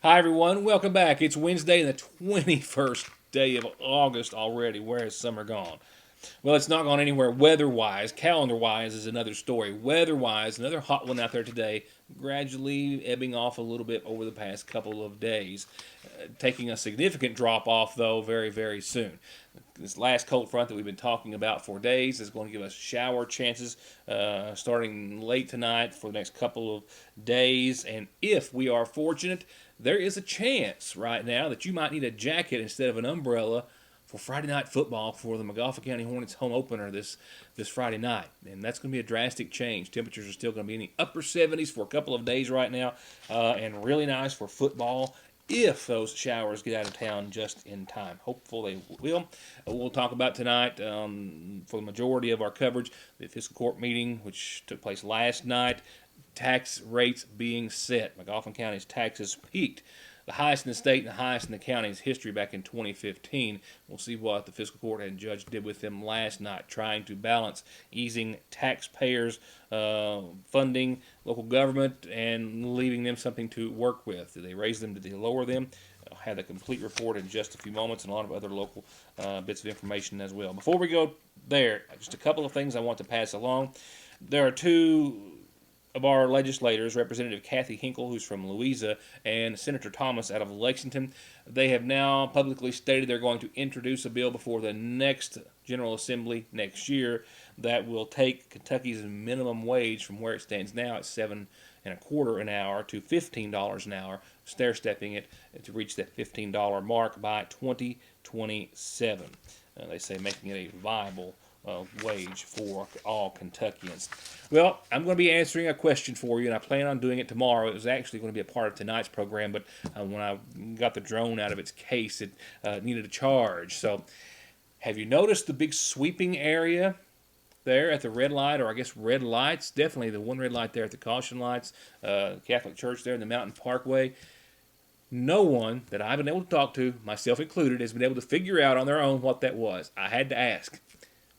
Hi, everyone. Welcome back. It's Wednesday, the 21st day of August already. Where has summer gone? Well, it's not gone anywhere weather-wise. Calendar-wise is another story. Weather-wise, another hot one out there today, gradually ebbing off a little bit over the past couple of days. Taking a significant drop off, though, very, very soon. This last cold front that we've been talking about for days is going to give us shower chances starting late tonight for the next couple of days. And if we are fortunate, there is a chance right now that you might need a jacket instead of an umbrella for Friday night football for the Magoffin County Hornets home opener this Friday night. And that's going to be a drastic change. Temperatures are still going to be in the upper 70s for a couple of days right now, and really nice for football if those showers get out of town just in time. Hopeful they will. We'll talk about tonight, for the majority of our coverage, the fiscal court meeting, which took place last night. Tax rates being set. Magoffin County's taxes peaked, the highest in the state and the highest in the county's history back in 2015. We'll see what the fiscal court and judge did with them last night, trying to balance easing taxpayers' funding, local government, and leaving them something to work with. Did they raise them? Did they lower them? I'll have the complete report in just a few moments and a lot of other local bits of information as well. Before we go there, just a couple of things I want to pass along. There are two of our legislators, Representative Kathy Hinkle, who's from Louisa, and Senator Thomas out of Lexington. They have now publicly stated they're going to introduce a bill before the next General Assembly next year that will take Kentucky's minimum wage from where it stands now at $7.25 an hour to $15 an hour, stair-stepping it to reach that $15 mark by 2027. They say making it a viable wage for all Kentuckians. Well, I'm going to be answering a question for you, and I plan on doing it tomorrow. It was actually going to be a part of tonight's program, but when I got the drone out of its case, it needed a charge. So, have you noticed the big sweeping area there at the red light, or I guess red lights? Definitely the one red light there at the caution lights, Catholic Church there in the Mountain Parkway. No one that I've been able to talk to, myself included, has been able to figure out on their own what that was. I had to ask.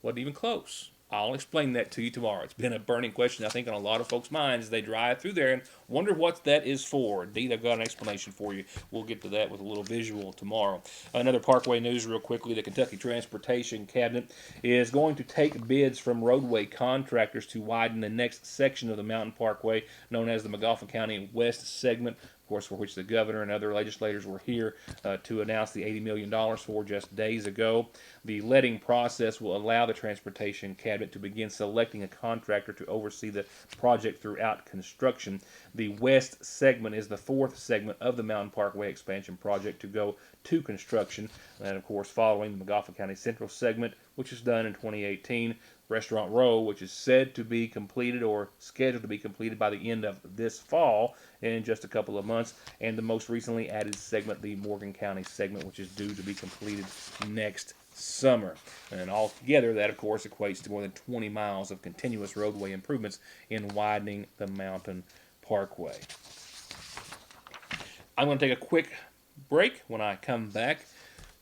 Wasn't even close. I'll explain that to you tomorrow. It's been a burning question, I think, on a lot of folks' minds as they drive through there and wonder what that is for. Indeed, I've got an explanation for you. We'll get to that with a little visual tomorrow. Another Parkway news real quickly. The Kentucky Transportation Cabinet is going to take bids from roadway contractors to widen the next section of the Mountain Parkway, known as the Magoffin County West segment, course, for which the governor and other legislators were here to announce the $80 million for just days ago. The letting process will allow the Transportation Cabinet to begin selecting a contractor to oversee the project throughout construction. The west segment is the fourth segment of the Mountain Parkway expansion project to go to construction. And, of course, following the Magoffin County Central segment, which was done in 2018, Restaurant Row, which is said to be completed or scheduled to be completed by the end of this fall in just a couple of months, and the most recently added segment, the Morgan County segment, which is due to be completed next summer. And altogether, that, of course, equates to more than 20 miles of continuous roadway improvements in widening the Mountain Parkway. I'm going to take a quick break. When I come back,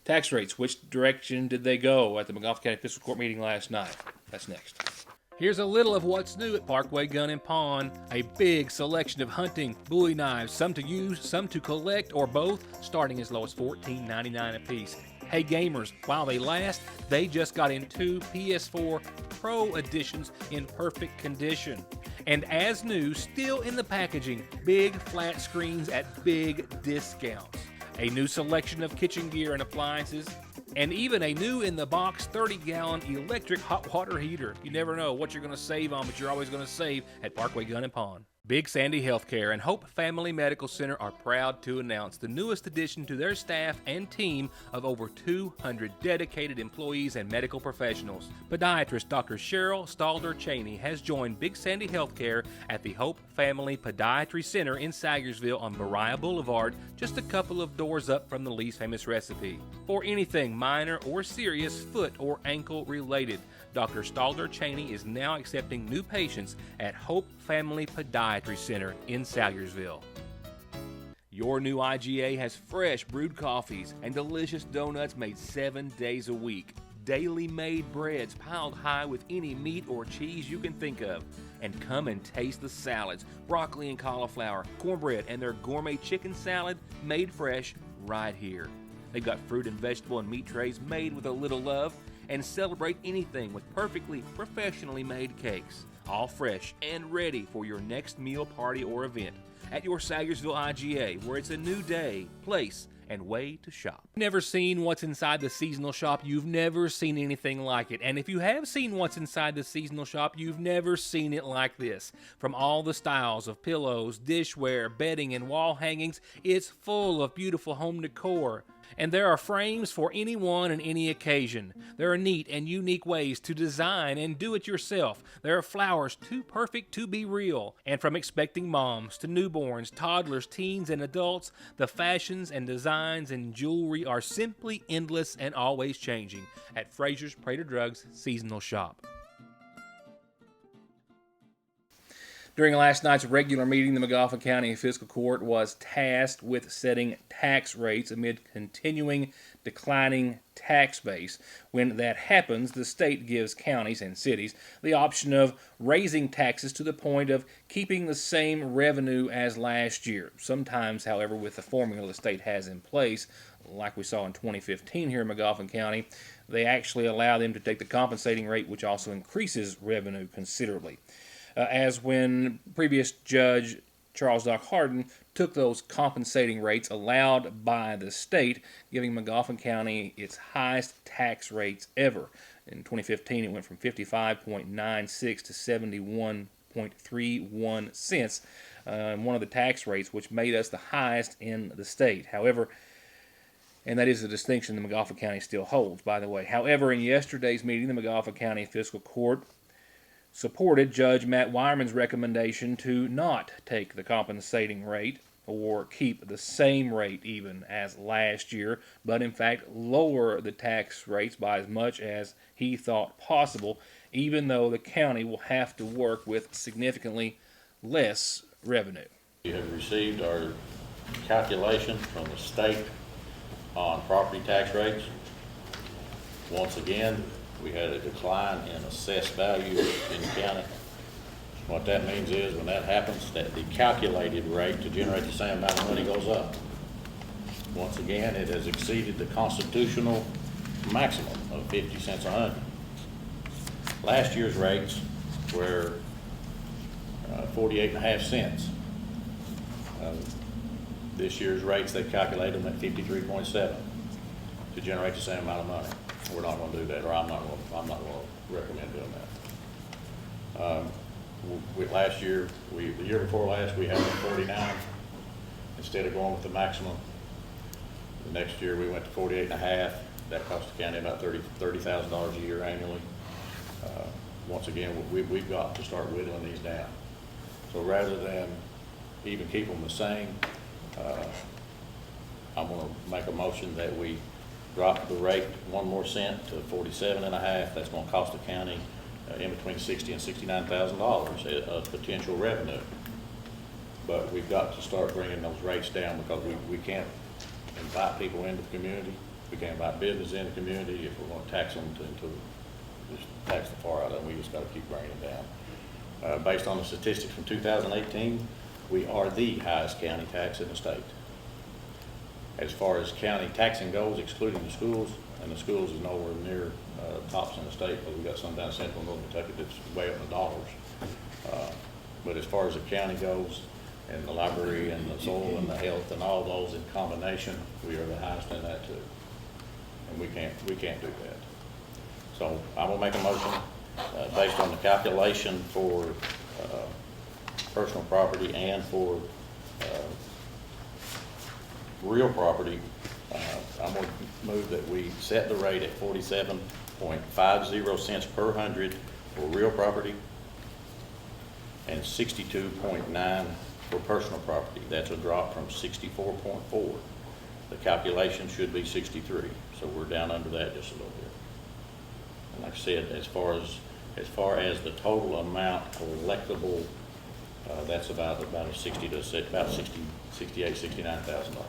tax rates, which direction did they go at the Magoffin County Fiscal Court meeting last night? That's next. Here's a little of what's new at Parkway Gun and Pawn. A big selection of hunting, bowie knives, some to use, some to collect, or both, starting as low as $14.99 a piece. Hey gamers, while they last, they just got in two PS4 Pro editions in perfect condition. And as new, still in the packaging, big flat screens at big discounts. A new selection of kitchen gear and appliances, and even a new in-the-box 30-gallon electric hot water heater. You never know what you're going to save on, but you're always going to save at Parkway Gun and Pawn. Big Sandy Healthcare and Hope Family Medical Center are proud to announce the newest addition to their staff and team of over 200 dedicated employees and medical professionals. Podiatrist Dr. Cheryl Stalder Cheney has joined Big Sandy Healthcare at the Hope Family Podiatry Center in Sayersville on Beriah Boulevard, just a couple of doors up from the least famous recipe. For anything minor or serious foot or ankle related, Dr. Stalder Cheney is now accepting new patients at Hope Family Podiatry Center in Sayersville. Your new IGA has fresh brewed coffees and delicious donuts made 7 days a week. daily made breads piled high with any meat or cheese you can think of. And come and taste the salads, broccoli and cauliflower, cornbread, and their gourmet chicken salad made fresh right here. They've got fruit and vegetable and meat trays made with a little love, and celebrate anything with perfectly professionally made cakes, all fresh and ready for your next meal, party, or event at your Sagersville IGA, where it's a new day, place, and way to shop. Never seen what's inside the seasonal shop? You've never seen anything like it. And if you have seen what's inside the seasonal shop, you've never seen it like this. From all the styles of pillows, dishware, bedding, and wall hangings, it's full of beautiful home decor. And there are frames for anyone and any occasion. There are neat and unique ways to design and do it yourself. There are flowers too perfect to be real. And from expecting moms to newborns, toddlers, teens, and adults, the fashions and designs and jewelry are simply endless and always changing at Fraser's Prater Drugs Seasonal Shop. During last night's regular meeting, the Magoffin County Fiscal Court was tasked with setting tax rates amid continuing declining tax base. When that happens, the state gives counties and cities the option of raising taxes to the point of keeping the same revenue as last year. Sometimes, however, with the formula the state has in place, like we saw in 2015 here in Magoffin County, they actually allow them to take the compensating rate, which also increases revenue considerably. As when previous Judge Charles Doc Harden took those compensating rates allowed by the state, giving Magoffin County its highest tax rates ever. In 2015, it went from 55.96 to 71.31 cents, one of the tax rates which made us the highest in the state. However, and that is a distinction the Magoffin County still holds, by the way. However, in yesterday's meeting, the Magoffin County Fiscal Court supported Judge Matt Wyman's recommendation to not take the compensating rate or keep the same rate even as last year, but in fact lower the tax rates by as much as he thought possible, even though the county will have to work with significantly less revenue. You have received our calculation from the state on property tax rates. Once again, we had a decline in assessed value in the county. What that means is when that happens, that the calculated rate to generate the same amount of money goes up. Once again, it has exceeded the constitutional maximum of 50 cents a hundred. Last year's rates were 48.5 cents. This year's rates, they calculated them at 53.7 to generate the same amount of money. We're not going to do that, or I'm not going to recommend doing that. Last year, the year before last, we had 49 instead of going with the maximum. The next year, we went to 48.5. That cost the county about $30,000 a year annually. Once again, we've got to start whittling these down. So rather than even keep them the same, I'm going to make a motion that we drop the rate 1 more cent to 47.5. That's going to cost the county in between $60,000 and $69,000 of potential revenue. But we've got to start bringing those rates down because we can't invite people into the community. We can't invite business in the community if we're going to tax them to just tax the far out of them. We just got to keep bringing it down. Based on the statistics from 2018, we are the highest county tax in the state. As far as county taxing goes, excluding the schools, and the schools is nowhere near tops in the state, but we've got some down central North Kentucky that's way up in the dollars. But as far as the county goes, and the library and the soil and the health and all those in combination, we are the highest in that too. And we can't do that. So I will make a motion based on the calculation for personal property and for real property. I'm going to move that we set the rate at 47.50 cents per hundred for real property and 62.9 for personal property. That's a drop from 64.4. The calculation should be 63, so we're down under that just a little bit. And like I said, as far as the total amount collectible, that's about a 60 to about $68,000, $69,000.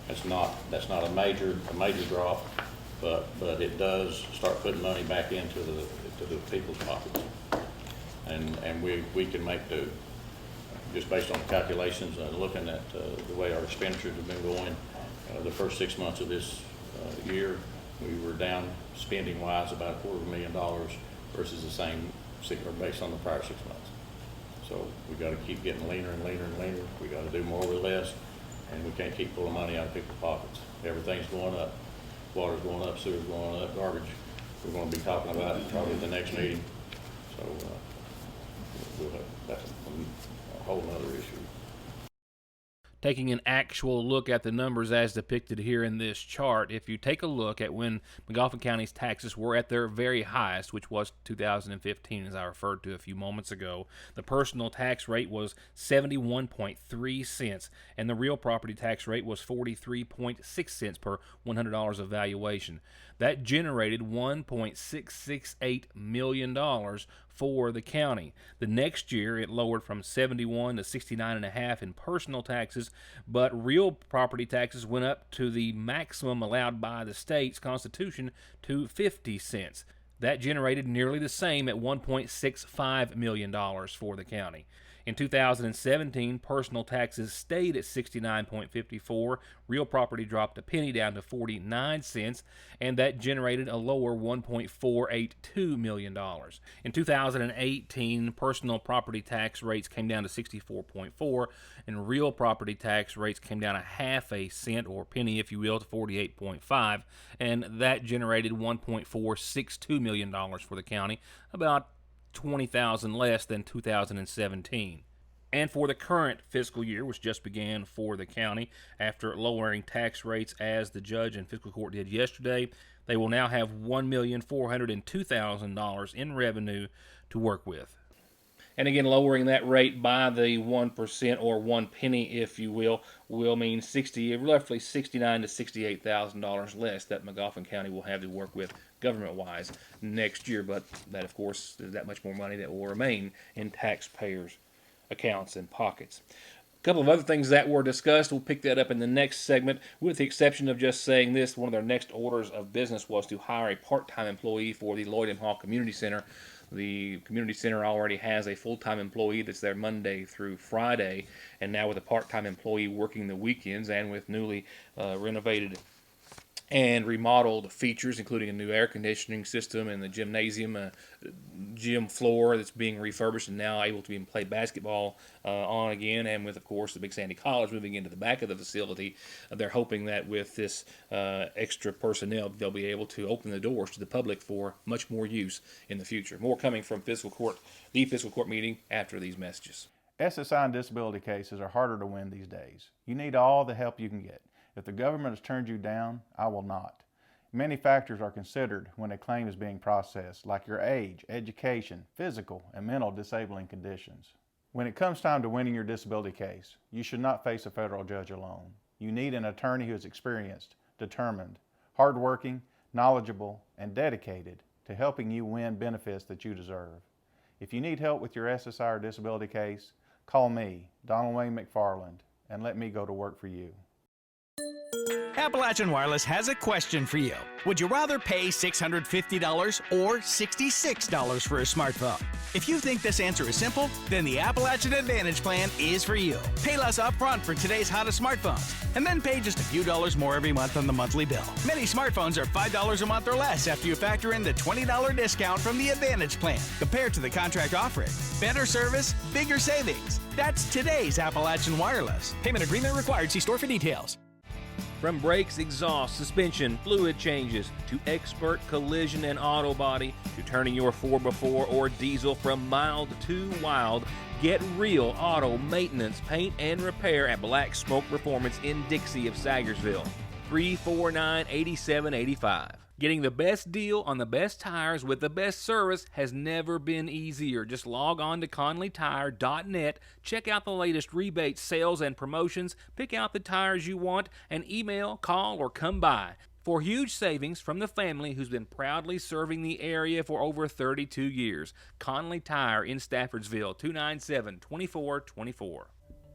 That's not a major drop, but it does start putting money back into the people's pockets. And we can make do, just based on the calculations, looking at the way our expenditures have been going. The first 6 months of this year, we were down spending wise about $250,000 versus the same, or based on the prior 6 months. So we got to keep getting leaner and leaner and leaner. We got to do more with less, and we can't keep pulling money out of people's pockets. Everything's going up. Water's going up, sewer's going up, garbage. We're going to be talking about it probably the next meeting. So that's a whole other issue. Taking an actual look at the numbers as depicted here in this chart, if you take a look at when Magoffin County's taxes were at their very highest, which was 2015, as I referred to a few moments ago, the personal tax rate was 71.3 cents, and the real property tax rate was 43.6 cents per $100 of valuation. That generated $1.668 million for the county. The next year, it lowered from 71 to 69.5 in personal taxes, but real property taxes went up to the maximum allowed by the state's constitution to 50 cents. That generated nearly the same at $1.65 million for the county. In 2017, personal taxes stayed at 69.54. Real property dropped a penny down to 49 cents, and that generated a lower $1.482 million. In 2018, personal property tax rates came down to 64.4, and real property tax rates came down a half a cent, or penny if you will, to 48.5, and that generated $1.462 million for the county, about $20,000 less than 2017. And for the current fiscal year, which just began for the county, after lowering tax rates as the judge and fiscal court did yesterday, they will now have $1,402,000 in revenue to work with. And again, lowering that rate by the 1% or 1 penny, if you will mean roughly $69,000 to $68,000 less that Magoffin County will have to work with government-wise next year. But that, of course, is that much more money that will remain in taxpayers' accounts and pockets. A couple of other things that were discussed, we'll pick that up in the next segment, with the exception of just saying this. One of their next orders of business was to hire a part-time employee for the Lloyd M. Hall Community Center. The community center already has a full-time employee that's there Monday through Friday, and now with a part-time employee working the weekends, and with newly renovated and remodeled features, including a new air conditioning system and the gymnasium, gym floor that's being refurbished and now able to be play basketball on again, and with, of course, the Big Sandy College moving into the back of the facility. They're hoping that with this extra personnel, they'll be able to open the doors to the public for much more use in the future. More coming from the fiscal court meeting after these messages. SSI and disability cases are harder to win these days. You need all the help you can get. If the government has turned you down, I will not. Many factors are considered when a claim is being processed, like your age, education, physical, and mental disabling conditions. When it comes time to winning your disability case, you should not face a federal judge alone. You need an attorney who is experienced, determined, hardworking, knowledgeable, and dedicated to helping you win benefits that you deserve. If you need help with your SSI or disability case, call me, Donald Wayne McFarland, and let me go to work for you. Appalachian Wireless has a question for you. Would you rather pay $650 or $66 for a smartphone? If you think this answer is simple, then the Appalachian Advantage Plan is for you. Pay less upfront for today's hottest smartphones, and then pay just a few dollars more every month on the monthly bill. Many smartphones are $5 a month or less after you factor in the $20 discount from the Advantage Plan compared to the contract offering. Better service, bigger savings. That's today's Appalachian Wireless. Payment agreement required. See store for details. From brakes, exhaust, suspension, fluid changes, to expert collision and auto body, to turning your 4x4 or diesel from mild to wild, get real auto maintenance, paint, and repair at Black Smoke Performance in Dixie of Sagersville. 349-8785. Getting the best deal on the best tires with the best service has never been easier. Just log on to ConleyTire.net, check out the latest rebates, sales, and promotions, pick out the tires you want, and email, call, or come by for huge savings from the family who's been proudly serving the area for over 32 years. Conley Tire in Staffordsville, 297-2424.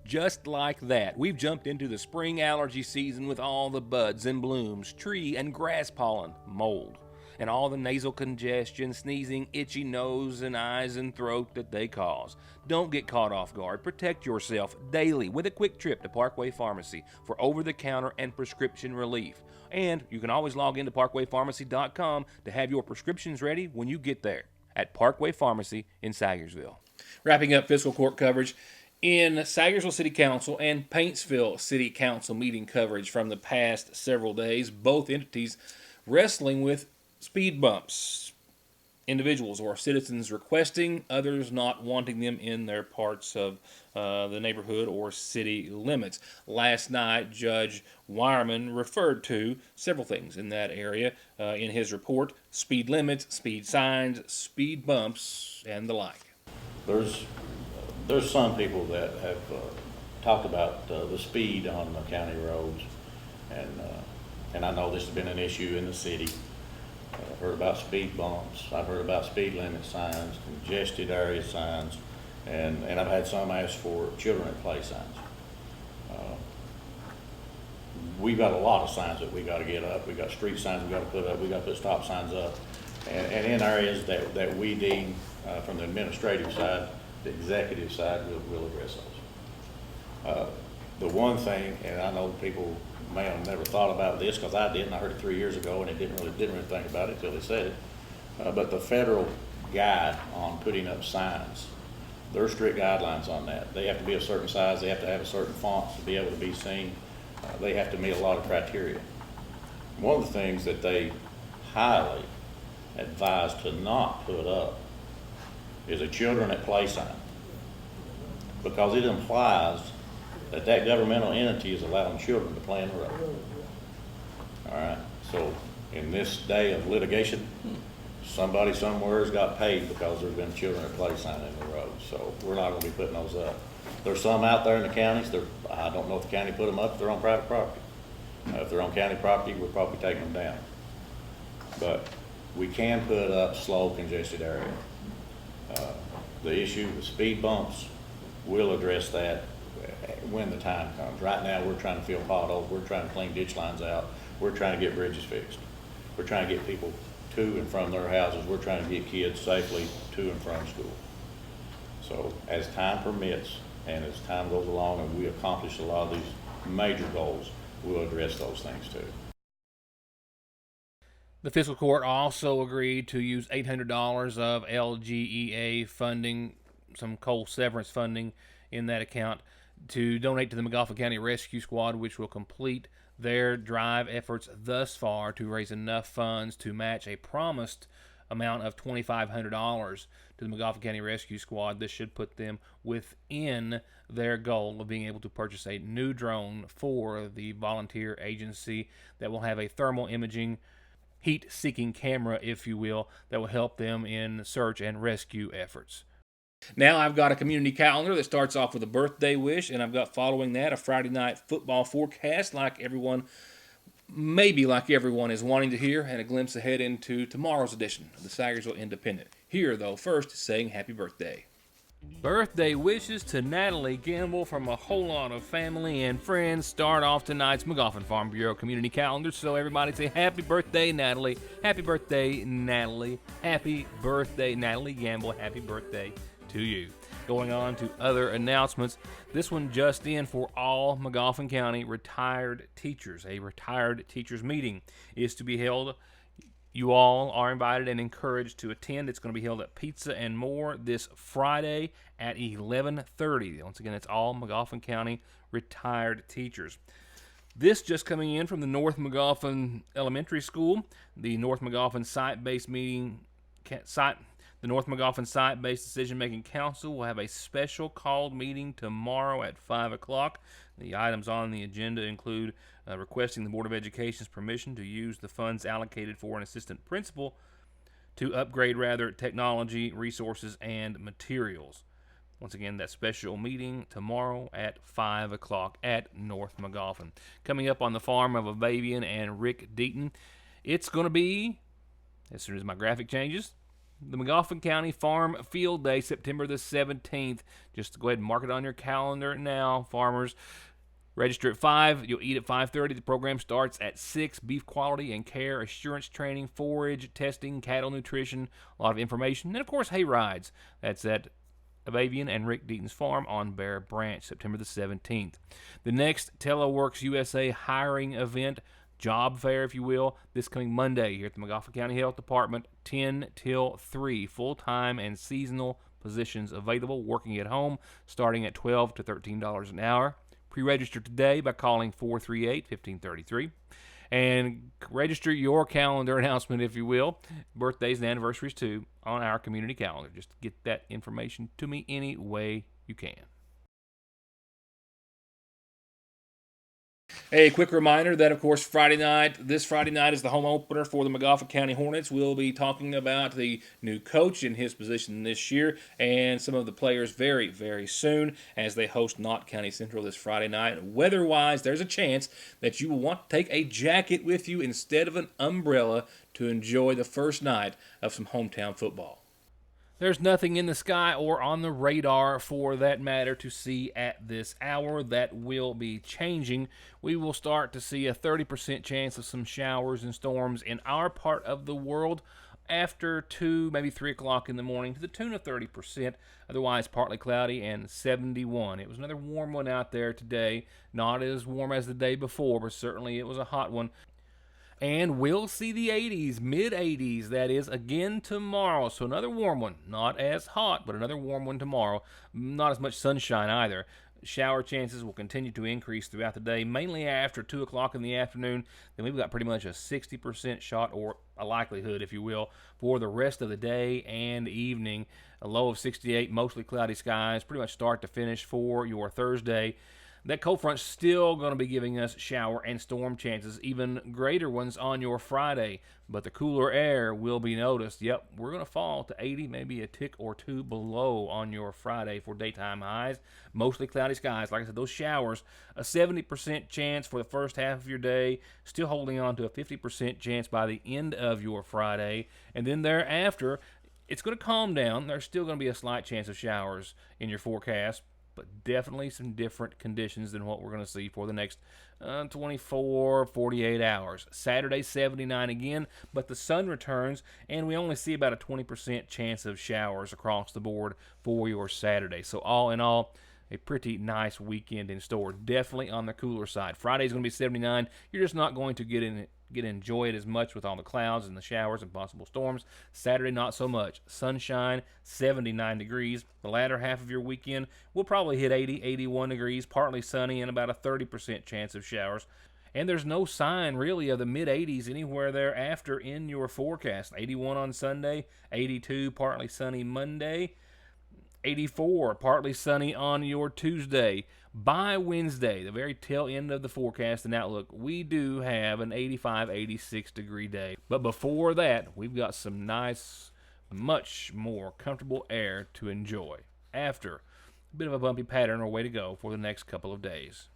Just like that, we've jumped into the spring allergy season with all the buds and blooms, tree and grass pollen, mold, and all the nasal congestion, sneezing, itchy nose and eyes and throat that they cause. Don't get caught off guard. Protect yourself daily with a quick trip to Parkway Pharmacy for over-the-counter and prescription relief. And you can always log into parkwaypharmacy.com to have your prescriptions ready when you get there at Parkway Pharmacy in Sagersville. Wrapping up fiscal court coverage, in Sagersville City Council and Paintsville City Council meeting coverage from the past several days, both entities wrestling with speed bumps. Individuals or citizens requesting, others not wanting them in their parts of the neighborhood or city limits. Last night, Judge Wireman referred to several things in that area in his report: speed limits, speed signs, speed bumps, and the like. There's some people that have talked about the speed on the county roads, and I know this has been an issue in the city. I've heard about speed bumps. I've heard about speed limit signs, congested area signs, and I've had some ask for children at play signs. We've got a lot of signs that we got to get up. We got street signs we got to put up. We got to put stop signs up, and in areas that we deem from the administrative side, the executive side, will address those. The one thing, and I know people may have never thought about this because I didn't. I heard it 3 years ago, and it didn't really think about it until they said it. But the federal guide on putting up signs, there are strict guidelines on that. They have to be a certain size. They have to have a certain font to be able to be seen. They have to meet a lot of criteria. One of the things that they highly advise to not put up is a children at play sign, because it implies that governmental entity is allowing children to play in the road. All right, so in this day of litigation, somebody somewhere has got paid because there's been children at play sign in the road, so we're not going to be putting those up. There's some out there in the counties, I don't know if the county put them up if they're on private property. If they're on county property, we're probably taking them down. But we can put up slow, congested area. The issue with speed bumps, we'll address that when the time comes. Right now, we're trying to fill potholes. We're trying to clean ditch lines out. We're trying to get bridges fixed. We're trying to get people to and from their houses. We're trying to get kids safely to and from school. So as time permits and as time goes along and we accomplish a lot of these major goals, we'll address those things too. The fiscal court also agreed to use $800 of LGEA funding, some coal severance funding in that account, to donate to the Magoffin County Rescue Squad, which will complete their drive efforts thus far to raise enough funds to match a promised amount of $2,500 to the Magoffin County Rescue Squad. This should put them within their goal of being able to purchase a new drone for the volunteer agency that will have a thermal imaging, heat-seeking camera, if you will, that will help them in search and rescue efforts. Now I've got a community calendar that starts off with a birthday wish, and I've got following that a Friday night football forecast like everyone is wanting to hear, and a glimpse ahead into tomorrow's edition of the Sagersville Independent. Here, though, first saying happy birthday. Birthday wishes to Natalie Gamble from a whole lot of family and friends start off tonight's Magoffin Farm Bureau community calendar. So everybody say happy birthday, Natalie. Happy birthday, Natalie. Happy birthday, Natalie Gamble. Happy birthday to you. Going on to other announcements. This one just in for all Magoffin County retired teachers. A retired teachers meeting is to be held. You all are invited and encouraged to attend. It's going to be held at Pizza and More this Friday at 11:30. Once again, it's all Magoffin County retired teachers. This just coming in from the North Magoffin Elementary School. The North Magoffin site-based decision-making council will have a special called meeting tomorrow at 5 o'clock. The items on the agenda include requesting the Board of Education's permission to use the funds allocated for an assistant principal to upgrade technology, resources, and materials. Once again, that special meeting tomorrow at 5 o'clock at North Magoffin. Coming up on the farm of Avavian and Rick Deaton, it's going to be, as soon as my graphic changes, The Magoffin County Farm Field Day, September the 17th. Just go ahead and mark it on your calendar now, farmers. Register at 5. You'll eat at 5:30. The program starts at 6. Beef quality and care assurance training, forage testing, cattle nutrition, a lot of information. And, of course, hay rides. That's at Avavian and Rick Deaton's farm on Bear Branch, September the 17th. The next TeleWorks USA hiring event, job fair, if you will, this coming Monday here at the Magoffin County Health Department, 10 till 3. Full-time and seasonal positions available, working at home, starting at $12 to $13 an hour. Pre-register today by calling 438-1533. And register your calendar announcement, if you will, birthdays and anniversaries too, on our community calendar. Just get that information to me any way you can. A quick reminder that, of course, this Friday night is the home opener for the Magoffin County Hornets. We'll be talking about the new coach and his position this year and some of the players very, very soon as they host Knott County Central this Friday night. Weather-wise, there's a chance that you will want to take a jacket with you instead of an umbrella to enjoy the first night of some hometown football. There's nothing in the sky or on the radar, for that matter, to see at this hour. That will be changing. We will start to see a 30% chance of some showers and storms in our part of the world after 2, maybe 3 o'clock in the morning, to the tune of 30%. Otherwise, partly cloudy and 71. It was another warm one out there today. Not as warm as the day before, but certainly it was a hot one. And we'll see the 80s, mid-80s, that is, again tomorrow. So another warm one. Not as hot, but another warm one tomorrow. Not as much sunshine either. Shower chances will continue to increase throughout the day, mainly after 2 o'clock in the afternoon. Then we've got pretty much a 60% shot, or a likelihood, if you will, for the rest of the day and evening. A low of 68, mostly cloudy skies, pretty much start to finish for your Thursday. That cold front's still going to be giving us shower and storm chances, even greater ones on your Friday. But the cooler air will be noticed. Yep, we're going to fall to 80, maybe a tick or two below on your Friday for daytime highs. Mostly cloudy skies. Like I said, those showers, a 70% chance for the first half of your day, still holding on to a 50% chance by the end of your Friday. And then thereafter, it's going to calm down. There's still going to be a slight chance of showers in your forecast, but definitely some different conditions than what we're going to see for the next 24, 48 hours. Saturday, 79 again, but the sun returns, and we only see about a 20% chance of showers across the board for your Saturday. So all in all, a pretty nice weekend in store. Definitely on the cooler side. Friday's going to be 79. You're just not going to get to enjoy it as much with all the clouds and the showers and possible storms. Saturday, not so much. Sunshine, 79 degrees. The latter half of your weekend will probably hit 80, 81 degrees, partly sunny, and about a 30% chance of showers. And there's no sign, really, of the mid-80s anywhere thereafter in your forecast. 81 on Sunday, 82 partly sunny Monday, 84 partly sunny on your Tuesday. By Wednesday, the very tail end of the forecast and outlook, we do have an 85, 86 degree day. But before that, we've got some nice, much more comfortable air to enjoy after a bit of a bumpy pattern or way to go for the next couple of days.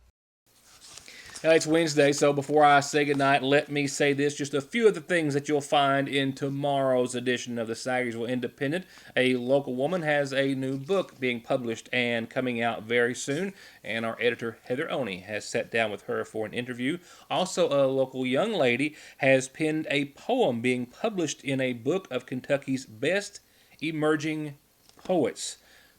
It's Wednesday, so before I say goodnight, let me say this. Just a few of the things that you'll find in tomorrow's edition of the Sagersville Independent. A local woman has a new book being published and coming out very soon, and our editor, Heather Oney, has sat down with her for an interview. Also, a local young lady has penned a poem being published in a book of Kentucky's best emerging poets.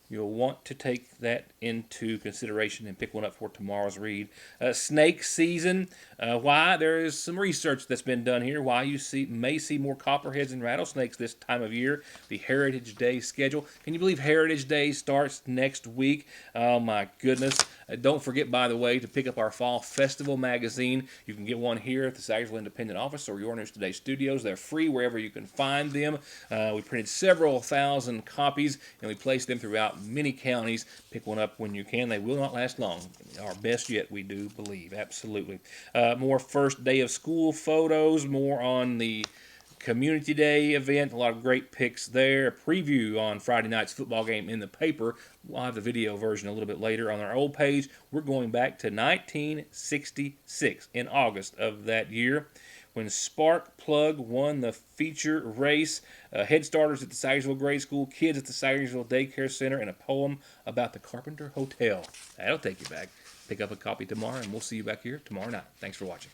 You'll want to take that into consideration and pick one up for tomorrow's read. Snake season. Why? There is some research that's been done here. Why you may see more copperheads and rattlesnakes this time of year. The Heritage Day schedule. Can you believe Heritage Day starts next week? Oh my goodness. Don't forget, by the way, to pick up our Fall Festival magazine. You can get one here at the Sagersville Independent office or your News Today studios. They're free wherever you can find them. We printed several thousand copies, and we placed them throughout many counties. Pick one up when you can. They will not last long. Our best yet, we do believe. Absolutely. More first day of school photos, more on the Community Day event, a lot of great pics there. A preview on Friday night's football game in the paper. We'll have the video version a little bit later on our old page. We're going back to 1966 in August of that year. when Spark Plug won the feature race, Head Starters at the Sagersville Grade School, Kids at the Sagersville Daycare Center, and a poem about the Carpenter Hotel. That'll take you back. Pick up a copy tomorrow, and we'll see you back here tomorrow night. Thanks for watching.